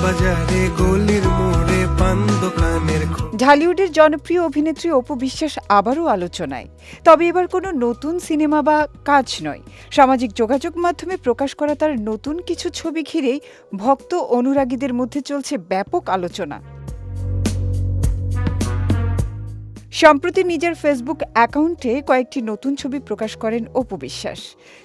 বাজারে গলির মোড়ে পান দোকানের ঢালিউডের জনপ্রিয় অভিনেত্রী অপু বিশ্বাস আবারও আলোচনায়। তবে এবার কোনো নতুন সিনেমা বা কাজ নয়, সামাজিক যোগাযোগ মাধ্যমে প্রকাশ করা তার নতুন কিছু ছবি ঘিরেই ভক্ত অনুরাগীদের মধ্যে চলছে ব্যাপক আলোচনা। সম্প্রতি নিজের ফেসবুক অ্যাকাউন্টে কয়েকটি নতুন ছবি প্রকাশ করেন অপু বিশ্বাস।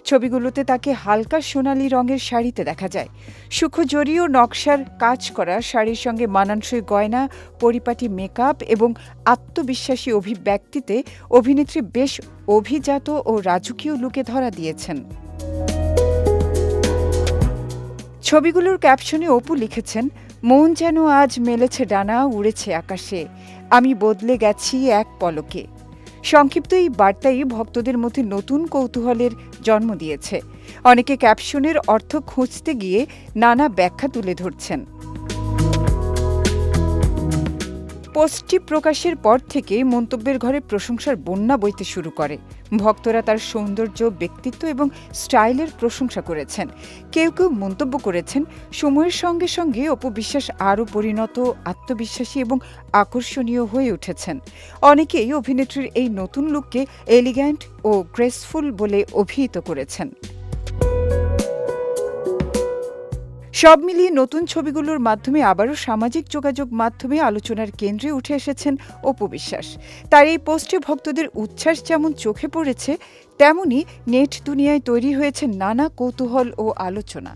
ছবিগুলোতে তাকে হালকা সোনালী রঙের শাড়িতে দেখা যায়। সূক্ষ্ম জরি ও নকশার কাজ করা শাড়ির সঙ্গে মানানসই গয়না, পরিপাটি মেকআপ এবং আত্মবিশ্বাসী অভিব্যক্তিতে অভিনেত্রী বেশ অভিজাত ও রাজকীয় লুকে ধরা দিয়েছেন। ছবিগুলোর ক্যাপশনে অপু লিখেছেন, মন যেন আজ মেলেছে ডানা, উড়েছে আকাশে, আমি বদলে গেছি এক পলকে। সংক্ষিপ্ত এই বার্তাই ভক্তদের মধ্যে নতুন কৌতূহলের জন্ম দিয়েছে। অনেকে ক্যাপশনের অর্থ খুঁজতে গিয়ে নানা ব্যাখ্যা তুলে ধরছেন। পোস্টটি প্রকাশের পর থেকে মন্তব্যের ঘরে প্রশংসার বন্যা বইতে শুরু করে। ভক্তরা তার সৌন্দর্য, ব্যক্তিত্ব এবং স্টাইলের প্রশংসা করেছেন। কেউ কেউ মন্তব্য করেছেন, সময়ের সঙ্গে সঙ্গে অপু বিশ্বাস আরও পরিণত, আত্মবিশ্বাসী এবং আকর্ষণীয় হয়ে উঠেছেন। অনেকেই অভিনেত্রীর এই নতুন লুককে এলিগ্যান্ট ও গ্রেসফুল বলে অভিহিত করেছেন। সব মিলিয়ে নতুন ছবিগুলোর মাধ্যমে আবারও সামাজিক যোগাযোগ মাধ্যমে আলোচনার কেন্দ্রে উঠে এসেছেন অপু বিশ্বাস। তার এই পোস্টে ভক্তদের উচ্ছ্বাস যেমন চোখে পড়েছে, তেমনি নেট দুনিয়ায় তৈরি হয়েছে নানা কৌতূহল ও আলোচনা।